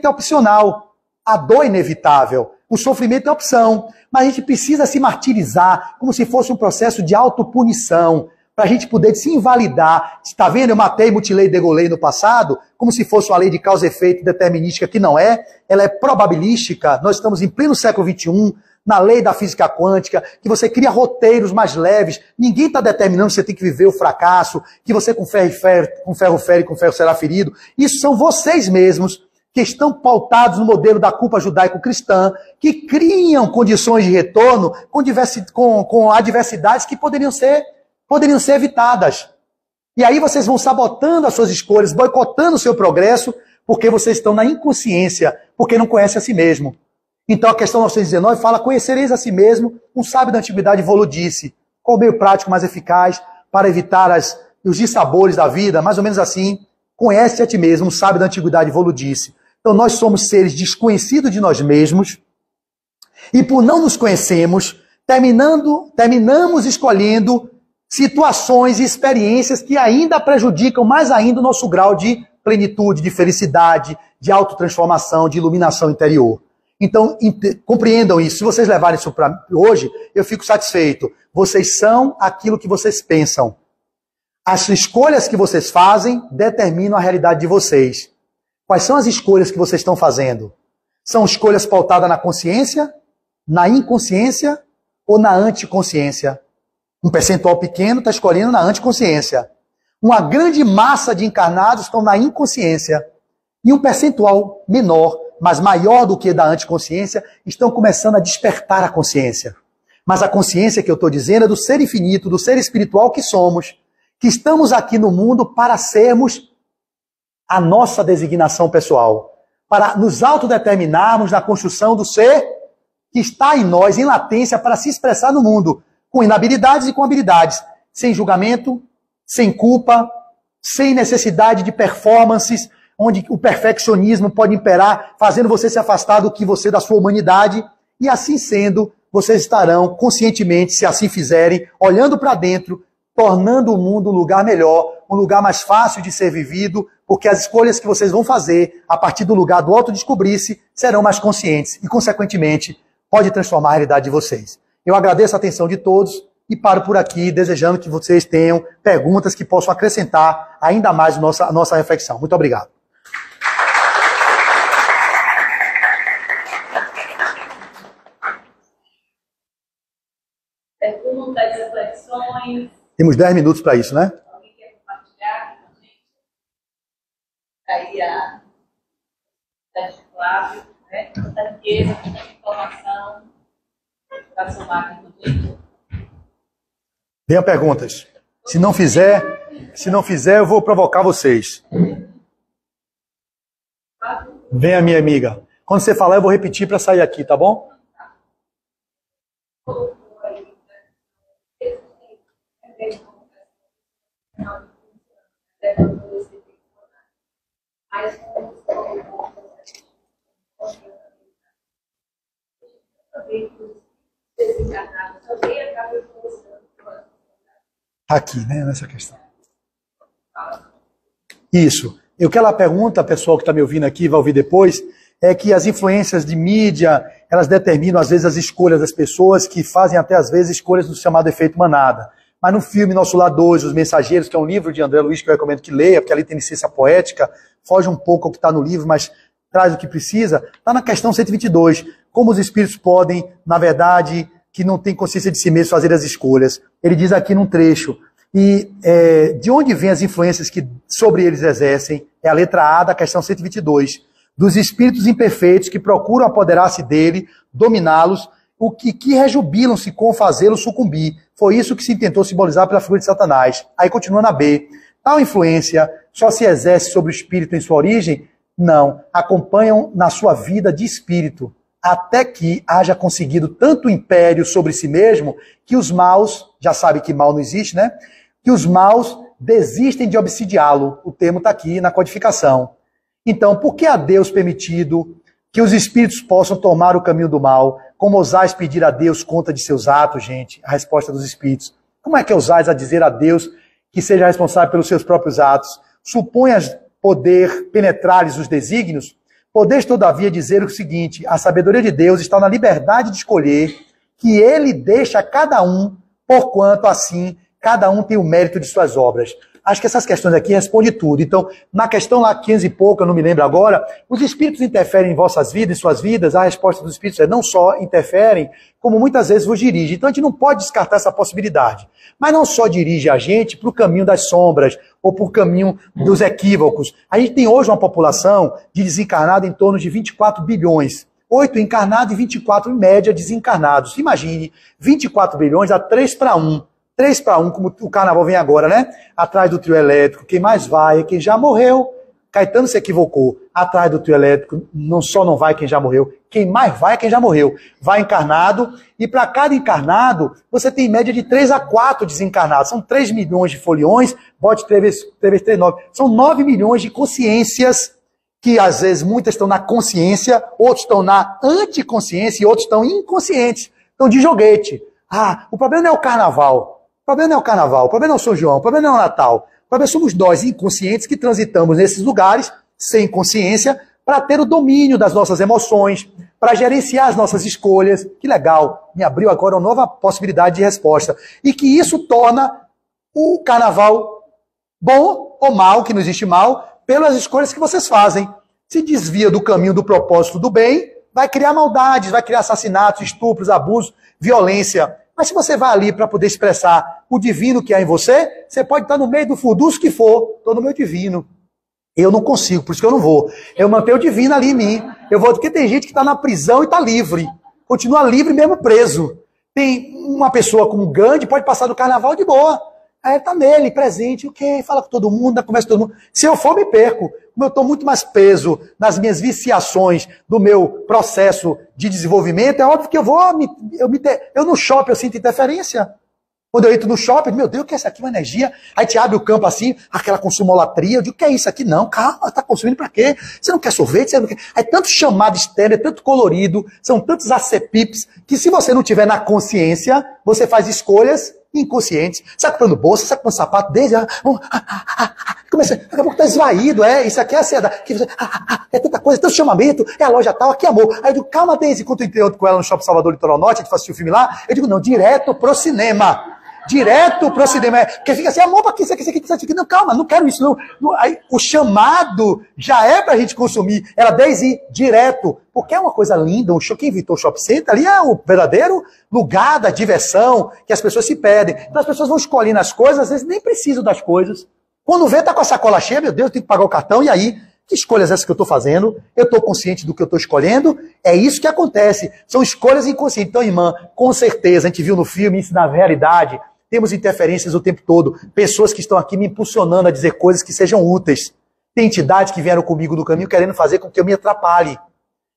é opcional. A dor é inevitável. O sofrimento é opção. Mas a gente precisa se martirizar como se fosse um processo de autopunição, para a gente poder se invalidar. Está vendo? Eu matei, mutilei, degolei no passado, como se fosse uma lei de causa e efeito determinística, que não é. Ela é probabilística. Nós estamos em pleno século XXI, na lei da física quântica, que você cria roteiros mais leves. Ninguém está determinando que você tem que viver o fracasso, que você com ferro fere, com ferro será ferido. Isso são vocês mesmos que estão pautados no modelo da culpa judaico-cristã, que criam condições de retorno com adversidades que poderiam ser evitadas. E aí vocês vão sabotando as suas escolhas, boicotando o seu progresso, porque vocês estão na inconsciência, porque não conhecem a si mesmo. Então a questão 919 fala, conhecereis a si mesmo, um sábio da antiguidade Volo disse, qual o meio prático mais eficaz para evitar os dissabores da vida, mais ou menos assim, conhece a ti mesmo, um sábio da antiguidade Volo disse. Então nós somos seres desconhecidos de nós mesmos, e por não nos conhecermos, terminamos escolhendo situações e experiências que ainda prejudicam mais ainda o nosso grau de plenitude, de felicidade, de autotransformação, de iluminação interior. Então, compreendam isso. Se vocês levarem isso para hoje, eu fico satisfeito. Vocês são aquilo que vocês pensam. As escolhas que vocês fazem determinam a realidade de vocês. Quais são as escolhas que vocês estão fazendo? São escolhas pautadas na consciência, na inconsciência ou na anticonsciência? Um percentual pequeno está escolhendo na anticonsciência. Uma grande massa de encarnados estão na inconsciência. E um percentual menor, mas maior do que da anticonsciência, estão começando a despertar a consciência. Mas a consciência que eu estou dizendo é do ser infinito, do ser espiritual que somos, que estamos aqui no mundo para sermos a nossa designação pessoal, para nos autodeterminarmos na construção do ser que está em nós, em latência, para se expressar no mundo, com inabilidades e com habilidades, sem julgamento, sem culpa, sem necessidade de performances, onde o perfeccionismo pode imperar, fazendo você se afastar do que você, da sua humanidade, e assim sendo, vocês estarão conscientemente, se assim fizerem, olhando para dentro, tornando o mundo um lugar melhor, um lugar mais fácil de ser vivido, porque as escolhas que vocês vão fazer, a partir do lugar do autodescobrir-se, serão mais conscientes e, consequentemente, pode transformar a realidade de vocês. Eu agradeço a atenção de todos e paro por aqui, desejando que vocês tenham perguntas que possam acrescentar ainda mais a nossa reflexão. Muito obrigado. Perguntas, reflexões. Temos 10 minutos para isso, né? Alguém quer compartilhar com a gente? Aí a Flávio, né? Tanta riqueza, tanta informação para somar com a gente. Tenha perguntas. Se não fizer, eu vou provocar vocês. Venha, minha amiga. Quando você falar, eu vou repetir para sair aqui, tá bom? aqui, né, nessa questão. Isso. E o que ela pergunta, pessoal que está me ouvindo aqui, vai ouvir depois, é que as influências de mídia, elas determinam, às vezes, as escolhas das pessoas, que fazem até, às vezes, escolhas do chamado efeito manada. Mas no filme Nosso Lar 2, Os Mensageiros, que é um livro de André Luiz, que eu recomendo que leia, porque ali tem licença poética, foge um pouco ao que está no livro, mas traz o que precisa, está na questão 122. Como os espíritos podem, na verdade, que não têm consciência de si mesmos, fazer as escolhas. Ele diz aqui num trecho, e de onde vêm as influências que sobre eles exercem? É a letra A da questão 122. Dos espíritos imperfeitos que procuram apoderar-se dele, dominá-los, o que rejubilam-se com fazê-lo sucumbir. Foi isso que se tentou simbolizar pela figura de Satanás. Aí continua na B. Tal influência só se exerce sobre o espírito em sua origem? Não. Acompanham na sua vida de espírito, até que haja conseguido tanto império sobre si mesmo, que os maus, já sabe que mal não existe, né? Que os maus desistem de obsidiá-lo. O termo está aqui na codificação. Então, por que a Deus permitido que os espíritos possam tomar o caminho do mal? Como ousais pedir a Deus conta de seus atos, gente? A resposta dos espíritos. Como é que ousais a dizer a Deus que seja responsável pelos seus próprios atos? Suponhas poder penetrar-lhes os desígnios? Podeis, todavia, dizer o seguinte: a sabedoria de Deus está na liberdade de escolher, que ele deixa a cada um, porquanto assim cada um tem o mérito de suas obras. Acho que essas questões aqui respondem tudo. Então, na questão lá 15 e pouco, eu não me lembro agora, os espíritos interferem em vossas vidas, em suas vidas? A resposta dos espíritos é não só interferem, como muitas vezes vos dirigem. Então, a gente não pode descartar essa possibilidade. Mas não só dirige a gente para o caminho das sombras, ou para o caminho dos equívocos. A gente tem hoje uma população de desencarnado em torno de 24 bilhões. 8 encarnados e 24, em média, desencarnados. Imagine, 24 bilhões a 3 para 1. 3 para 1, como o carnaval vem agora, né? Atrás do trio elétrico, quem mais vai é quem já morreu. Caetano se equivocou. Atrás do trio elétrico, não vai quem já morreu. Quem mais vai é quem já morreu. Vai encarnado, e para cada encarnado, você tem em média de 3 a 4 desencarnados. São 3 milhões de foliões, bote 3 vezes 3, 9. São 9 milhões de consciências, que às vezes muitas estão na consciência, outros estão na anticonsciência e outros estão inconscientes. Estão de joguete. Ah, o problema não é o carnaval. O problema não é o carnaval, o problema não é o São João, o problema não é o Natal. O problema somos nós, inconscientes, que transitamos nesses lugares, sem consciência, para ter o domínio das nossas emoções, para gerenciar as nossas escolhas. Que legal, me abriu agora uma nova possibilidade de resposta. E que isso torna o carnaval bom ou mal, que não existe mal, pelas escolhas que vocês fazem. Se desvia do caminho do propósito do bem, vai criar maldades, vai criar assassinatos, estupros, abusos, violência. Mas se você vai ali para poder expressar o divino que há em você, você pode estar no meio do furdunço que for. Estou no meu divino. Eu não consigo, por isso que eu não vou. Eu mantenho o divino ali em mim. Eu vou, porque tem gente que está na prisão e está livre. Continua livre mesmo preso. Tem uma pessoa como Gandhi, pode passar do carnaval de boa. Aí está nele, presente, o quê? Fala com todo mundo, conversa com todo mundo. Se eu for, me perco. Como eu estou muito mais preso nas minhas viciações do meu processo de desenvolvimento, é óbvio que eu no shopping eu sinto interferência. Quando eu entro no shopping, meu Deus, o que é isso aqui? Uma energia. Aí te abre o campo assim, aquela consumolatria. Eu digo, o que é isso aqui? Não, calma, está consumindo para quê? Você não quer sorvete? Você não quer... É tanto chamado externo, é tanto colorido, são tantos acepips, que se você não tiver na consciência, você faz escolhas inconscientes. Sai comprando bolsa, sai comprando sapato, desde... Começa, daqui a pouco tá esvaído, isso aqui é ansiedade. É tanta coisa, é tanto chamamento, é a loja tal, aqui é amor. Aí eu digo, calma, Deise, enquanto eu entrei com ela no Shopping Salvador Litoral Norte, a gente assistiu o filme lá, eu digo, não, direto pro cinema. Direto pro cinema. Porque fica assim, amor, pra que isso aqui? Não, calma, não quero isso, não. Aí, o chamado já é pra gente consumir. Ela, Deise, direto. Porque é uma coisa linda, quem inventou o shopping center ali é o verdadeiro lugar da diversão, que as pessoas se perdem. Então as pessoas vão escolhendo as coisas, às vezes nem precisam das coisas. Quando vê, tá com a sacola cheia, meu Deus, eu tenho que pagar o cartão, e aí? Que escolhas essas que eu estou fazendo? Eu estou consciente do que eu estou escolhendo? É isso que acontece. São escolhas inconscientes. Então, irmã, com certeza, a gente viu no filme, isso na realidade, temos interferências o tempo todo. Pessoas que estão aqui me impulsionando a dizer coisas que sejam úteis. Tem entidades que vieram comigo no caminho querendo fazer com que eu me atrapalhe.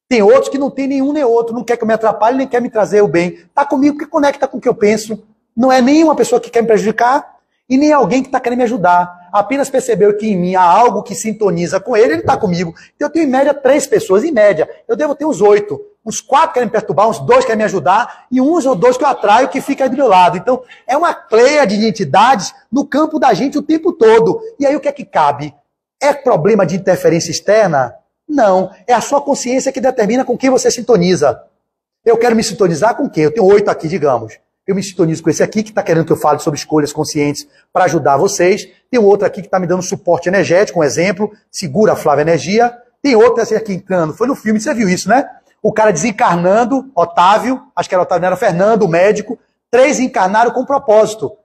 Tem outros que não tem nenhum nem outro, não quer que eu me atrapalhe, nem quer me trazer o bem. Está comigo porque conecta com o que eu penso. Não é nem uma pessoa que quer me prejudicar e nem alguém que está querendo me ajudar. Apenas percebeu que em mim há algo que sintoniza com ele está comigo. Então eu tenho em média 3 pessoas, em média. Eu devo ter uns 8 uns 4 querem me perturbar, uns 2 querem me ajudar, e uns ou 2 que eu atraio que fica aí do meu lado. Então, é uma pleiade de entidades no campo da gente o tempo todo. E aí o que é que cabe? É problema de interferência externa? Não. É a sua consciência que determina com quem você sintoniza. Eu quero me sintonizar com quem? Eu tenho 8 aqui, digamos. Eu me sintonizo com esse aqui, que está querendo que eu fale sobre escolhas conscientes para ajudar vocês. Tem outro aqui que está me dando suporte energético, um exemplo, segura a Flávia Energia. Tem outro esse aqui entrando, foi no filme, você viu isso, né? O cara desencarnando, Otávio, acho que era Otávio, não era Fernando, o médico. 3 encarnaram com propósito.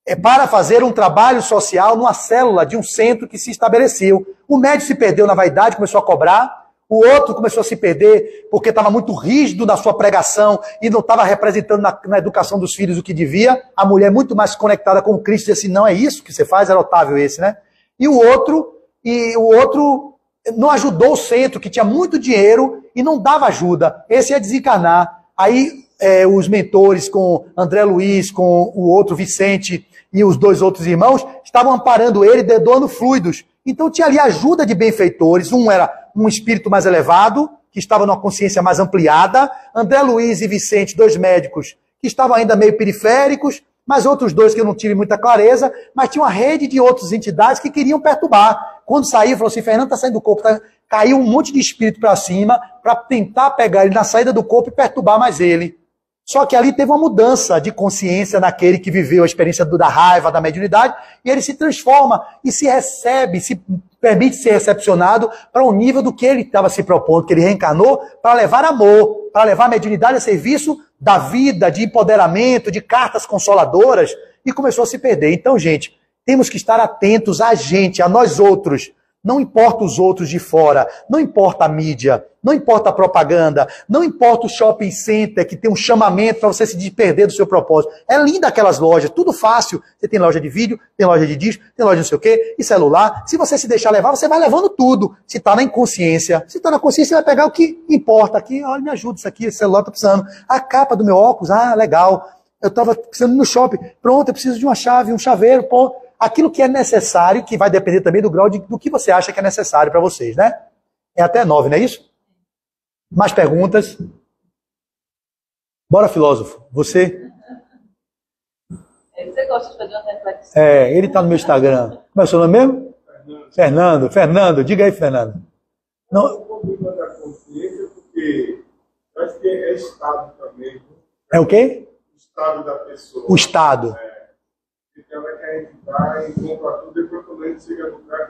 É para fazer um trabalho social numa célula de um centro que se estabeleceu. O médico se perdeu na vaidade, começou a cobrar. O outro começou a se perder porque estava muito rígido na sua pregação e não estava representando na educação dos filhos o que devia. A mulher muito mais conectada com Cristo disse assim, não é isso que você faz, era Otávio esse, né? E o outro não ajudou o centro, que tinha muito dinheiro e não dava ajuda. Esse ia desencarnar. Aí os mentores com André Luiz, com o outro Vicente e os 2 outros irmãos estavam amparando ele, doando fluidos. Então tinha ali ajuda de benfeitores. Um era um espírito mais elevado, que estava numa consciência mais ampliada. André Luiz e Vicente, 2 médicos, que estavam ainda meio periféricos, mas outros 2 que eu não tive muita clareza, mas tinha uma rede de outras entidades que queriam perturbar. Quando saiu, falou assim, Fernando está saindo do corpo, caiu um monte de espírito para cima para tentar pegar ele na saída do corpo e perturbar mais ele. Só que ali teve uma mudança de consciência naquele que viveu a experiência da raiva, da mediunidade, e ele se transforma e se recebe, se permite ser recepcionado para o nível do que ele estava se propondo, que ele reencarnou para levar amor, para levar a mediunidade a serviço da vida, de empoderamento, de cartas consoladoras, e começou a se perder. Então, gente, temos que estar atentos a gente, a nós outros. Não importa os outros de fora, não importa a mídia, não importa a propaganda, não importa o shopping center que tem um chamamento para você se perder do seu propósito. É linda aquelas lojas, tudo fácil. Você tem loja de vídeo, tem loja de disco, tem loja de não sei o quê, e celular. Se você se deixar levar, você vai levando tudo. Se está na inconsciência. Se está na consciência, você vai pegar o que importa. Aqui, olha, me ajuda isso aqui, esse celular está precisando. A capa do meu óculos, legal. Eu estava precisando ir no shopping. Pronto, eu preciso de uma chave, um chaveiro, pô. Aquilo que é necessário, que vai depender também do grau do que você acha que é necessário para vocês, né? É até 9, não é isso? Mais perguntas? Bora, filósofo. Você? Você gosta de fazer uma reflexão? Ele está no meu Instagram. Como é o seu nome mesmo? Fernando. Diga aí, Fernando. Não. Da consciência, porque acho que é estado também. É o quê? O estado da pessoa. O estado. Então é que a gente vai e compra tudo, depois quando a gente chega no lugar,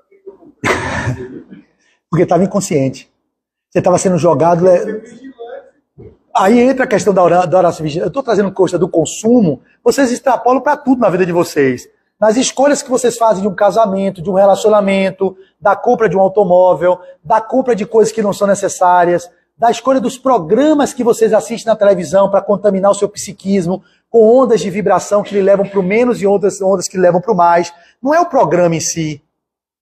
que eu comprei? Porque estava inconsciente. Você estava sendo jogado. Aí entra a questão da oração vigilante. Eu estou trazendo coisa do consumo, vocês extrapolam para tudo na vida de vocês. Nas escolhas que vocês fazem de um casamento, de um relacionamento, da compra de um automóvel, da compra de coisas que não são necessárias, da escolha dos programas que vocês assistem na televisão para contaminar o seu psiquismo, com ondas de vibração que lhe levam para o menos e outras ondas que lhe levam para o mais. Não é o programa em si,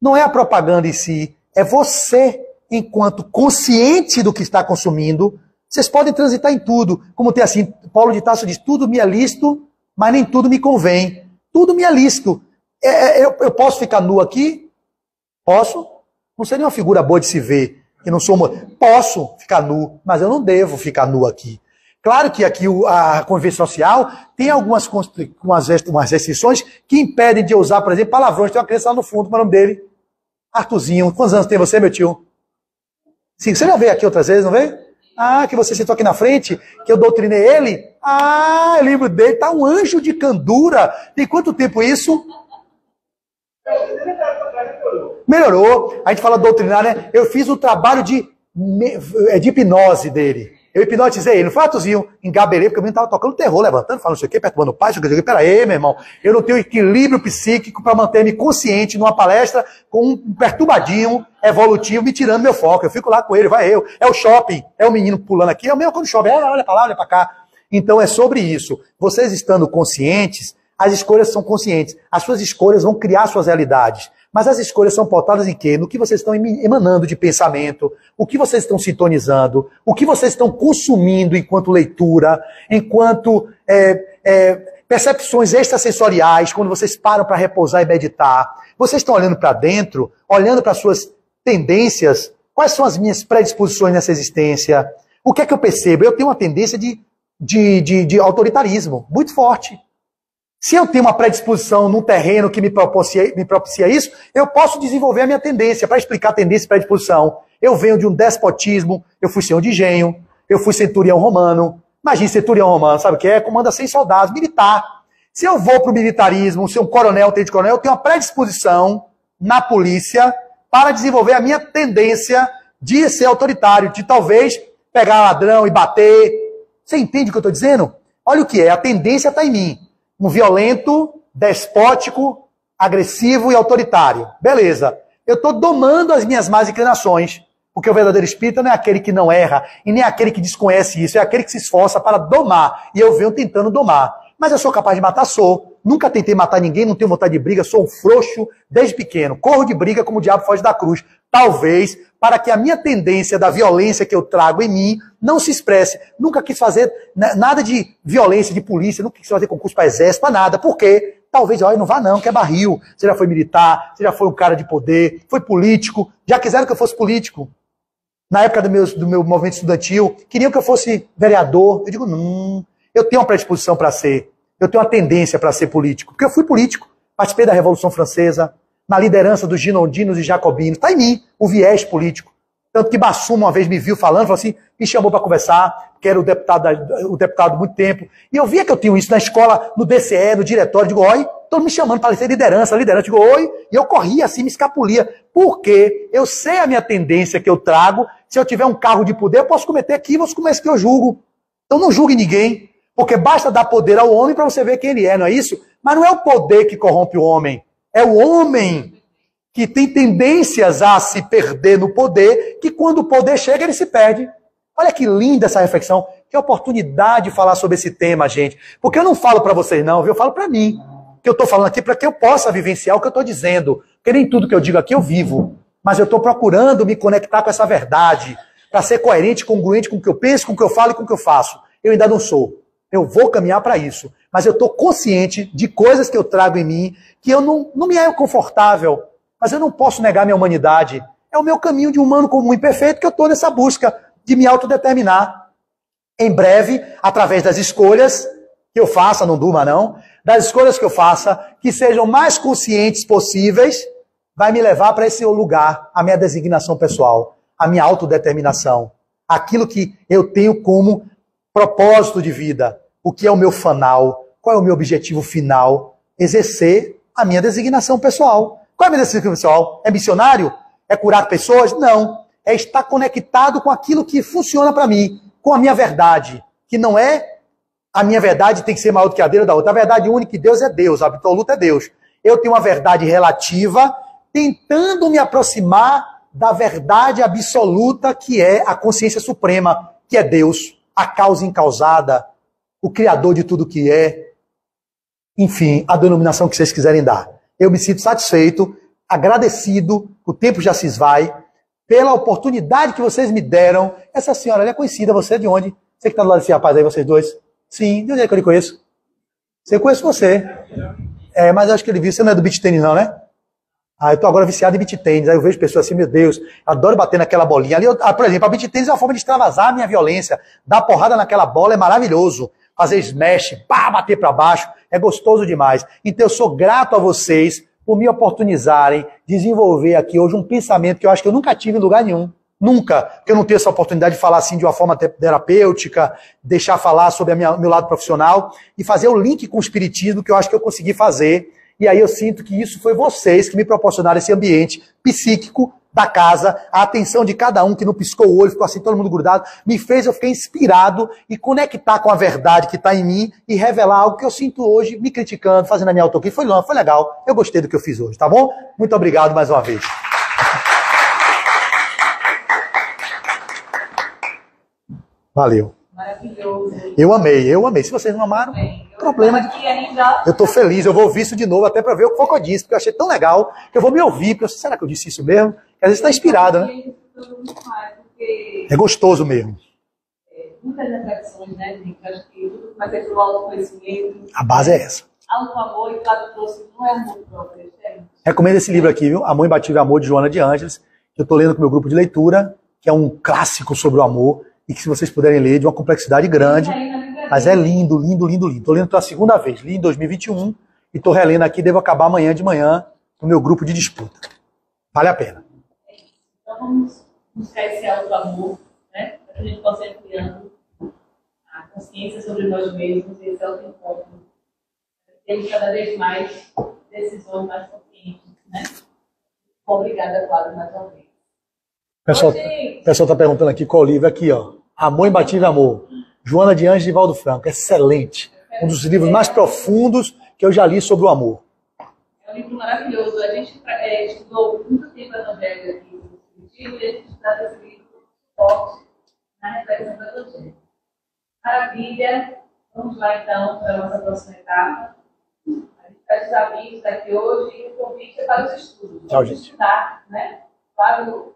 não é a propaganda em si, é você, enquanto consciente do que está consumindo. Vocês podem transitar em tudo. Como tem assim, Paulo de Tarso diz, tudo me é lícito, mas nem tudo me convém. Tudo me é lícito. Eu posso ficar nu aqui? Posso. Não seria uma figura boa de se ver. Eu não sou Posso ficar nu, mas eu não devo ficar nu aqui. Claro que aqui a convivência social tem algumas restrições que impedem de eu usar, por exemplo, palavrões. Tem uma criança lá no fundo, qual é o nome dele? Arthurzinho. Quantos anos tem você, meu tio? Sim, você já veio aqui outras vezes, não veio? Que você sentou aqui na frente, que eu doutrinei ele? Eu lembro dele, tá um anjo de candura. Tem quanto tempo isso? Melhorou. A gente fala doutrinar, né? Eu fiz o trabalho de hipnose dele. Eu hipnotizei ele, não foi Arthurzinho, engabelei, porque o menino estava tocando terror, levantando, falando não sei o quê, perturbando o pai, pera aí, meu irmão, eu não tenho equilíbrio psíquico para manter-me consciente numa palestra com um perturbadinho evolutivo me tirando meu foco. Eu fico lá com ele, é o shopping, é o menino pulando aqui, é o mesmo quando chove, olha para lá, olha para cá. Então é sobre isso. Vocês estando conscientes, as escolhas são conscientes. As suas escolhas vão criar suas realidades. Mas as escolhas são pautadas em quê? No que vocês estão emanando de pensamento, o que vocês estão sintonizando, o que vocês estão consumindo enquanto leitura, enquanto percepções extrasensoriais, quando vocês param para repousar e meditar. Vocês estão olhando para dentro, olhando para suas tendências, quais são as minhas predisposições nessa existência, O que é que eu percebo? Eu tenho uma tendência de autoritarismo muito forte. Se eu tenho uma predisposição num terreno que me propicia isso, eu posso desenvolver a minha tendência. Para explicar a tendência e predisposição, eu venho de um despotismo, eu fui senhor de engenho, eu fui centurião romano. Imagina centurião romano, sabe o que é? Comanda 100 soldados, militar. Se eu vou para o militarismo, ser um coronel, um tenente-coronel, eu tenho uma predisposição na polícia para desenvolver a minha tendência de ser autoritário, de talvez pegar ladrão e bater. Você entende o que eu estou dizendo? Olha o que é, a tendência está em mim. Um violento, despótico, agressivo e autoritário. Beleza. Eu estou domando as minhas más inclinações. Porque o verdadeiro espírita não é aquele que não erra e nem é aquele que desconhece isso, é aquele que se esforça para domar. E eu venho tentando domar. Mas eu sou capaz de matar? Sou. Nunca tentei matar ninguém, não tenho vontade de briga, sou um frouxo desde pequeno. Corro de briga como o diabo foge da cruz. Talvez para que a minha tendência da violência que eu trago em mim não se expresse. Nunca quis fazer nada de violência, de polícia, nunca quis fazer concurso para exército, para nada. Por quê? Talvez, olha, não vá não, que é barril. Você já foi militar, você já foi um cara de poder, foi político, já quiseram que eu fosse político. Na época do meu movimento estudantil, queriam que eu fosse vereador. Eu digo, não, eu tenho uma predisposição para ser. Eu tenho uma tendência para ser político. Porque eu fui político, participei da Revolução Francesa, na liderança dos Girondins e Jacobinos. Está em mim o viés político. Tanto que Bassuma uma vez me viu falando, falou assim, me chamou para conversar, que era o deputado há muito tempo. E eu via que eu tinha isso na escola, no DCE, no diretório. Digo, oi, estão me chamando para ser liderança. Digo, oi. E eu corria assim, me escapulia. Porque eu sei a minha tendência que eu trago. Se eu tiver um cargo de poder, eu posso cometer equívocos como esse que eu julgo. Então não julgue ninguém. Porque basta dar poder ao homem para você ver quem ele é, não é isso? Mas não é o poder que corrompe o homem. É o homem que tem tendências a se perder no poder, que quando o poder chega, ele se perde. Olha que linda essa reflexão. Que oportunidade de falar sobre esse tema, gente. Porque eu não falo para vocês não, viu? Eu falo para mim. Que eu estou falando aqui para que eu possa vivenciar o que eu estou dizendo. Porque nem tudo que eu digo aqui eu vivo. Mas eu estou procurando me conectar com essa verdade. Para ser coerente, congruente com o que eu penso, com o que eu falo e com o que eu faço. Eu ainda não sou. Eu vou caminhar para isso. Mas eu estou consciente de coisas que eu trago em mim que eu não me é confortável. Mas eu não posso negar minha humanidade. É o meu caminho de humano comum e perfeito que eu estou nessa busca de me autodeterminar. Em breve, através das escolhas que eu faça, não durma não, das escolhas que eu faça, que sejam mais conscientes possíveis, vai me levar para esse lugar, a minha designação pessoal, a minha autodeterminação, aquilo que eu tenho como propósito de vida, o que é o meu fanal, qual é o meu objetivo final, exercer a minha designação pessoal. Qual é a minha designação pessoal? É missionário? É curar pessoas? Não. É estar conectado com aquilo que funciona para mim, com a minha verdade, que não é a minha verdade tem que ser maior do que a dele ou da outra. A verdade única de Deus é Deus, a absoluta é Deus. Eu tenho uma verdade relativa, tentando me aproximar da verdade absoluta que é a consciência suprema, que é Deus, a causa incausada, o Criador de tudo que é. Enfim, a denominação que vocês quiserem dar. Eu me sinto satisfeito, agradecido, o tempo já se esvai, pela oportunidade que vocês me deram. Essa senhora, ela é conhecida, você é de onde? Você que está do lado desse rapaz aí, vocês dois? Sim, de onde é que eu lhe conheço? Eu conheço você. É, mas eu acho que ele viu, você não é do beach tennis não, né? Ah, eu tô agora viciado em beach tennis, aí eu vejo pessoas assim, meu Deus, adoro bater naquela bolinha. Ali, por exemplo, a beach tennis é uma forma de extravasar a minha violência. Dar porrada naquela bola é maravilhoso. Fazer smash, pá, bater para baixo, é gostoso demais. Então eu sou grato a vocês por me oportunizarem desenvolver aqui hoje um pensamento que eu acho que eu nunca tive em lugar nenhum. Nunca, porque eu não tenho essa oportunidade de falar assim de uma forma terapêutica, deixar falar sobre meu lado profissional e fazer o link com o espiritismo que eu acho que eu consegui fazer. E aí eu sinto que isso foi vocês que me proporcionaram esse ambiente psíquico da casa, a atenção de cada um que não piscou o olho, ficou assim todo mundo grudado, me fez eu ficar inspirado e conectar com a verdade que está em mim e revelar algo que eu sinto hoje, me criticando, fazendo a minha autocrítica. Foi legal, eu gostei do que eu fiz hoje, tá bom? Muito obrigado mais uma vez. Valeu. Maravilhoso. Eu amei. Se vocês não amaram, problema de... Eu tô feliz, eu vou ouvir isso de novo até para ver o que foi que eu disse, porque eu achei tão legal que eu vou me ouvir, porque será que eu disse isso mesmo? Porque às vezes está inspirado, né? É gostoso mesmo. Muitas reflexões, né, gente? Acho que tudo vai ser pelo autoconhecimento. A base é essa. Auto-amor e Flávio trouxe não é amor próprio, gente. Recomendo esse livro aqui, viu? Amor Imbatível Amor, de Joana de Ângeles, que eu tô lendo com o meu grupo de leitura, que é um clássico sobre o amor. e que se vocês puderem ler, de uma complexidade grande, mas é lindo, lindo, lindo, lindo. Estou lendo pela segunda vez, li em 2021 e estou relendo aqui, devo acabar amanhã de manhã no meu grupo de disputa. Vale a pena. Então vamos buscar esse auto-amor, né? Para que a gente possa ir criando a consciência sobre nós mesmos e esse auto-encontro. Temos cada vez mais decisões mais conscientes, né? Obrigada, Cláudia, mais uma vez. O pessoal está perguntando aqui qual livro. Aqui, ó. Amor Imbatível Amor. Joana de Anjos e Valdo Franco. Excelente. Um dos livros mais profundos que eu já li sobre o amor. É um livro maravilhoso. A gente estudou muito tempo a Evangelho aqui no Espiritismo e a gente trata esse livro forte na reflexão do Evangelho. Maravilha. Vamos lá, então, para a nossa próxima etapa. A gente faz os avisos aqui hoje e o convite é para os estudos. Tchau, gente. Estudar, né? Fábio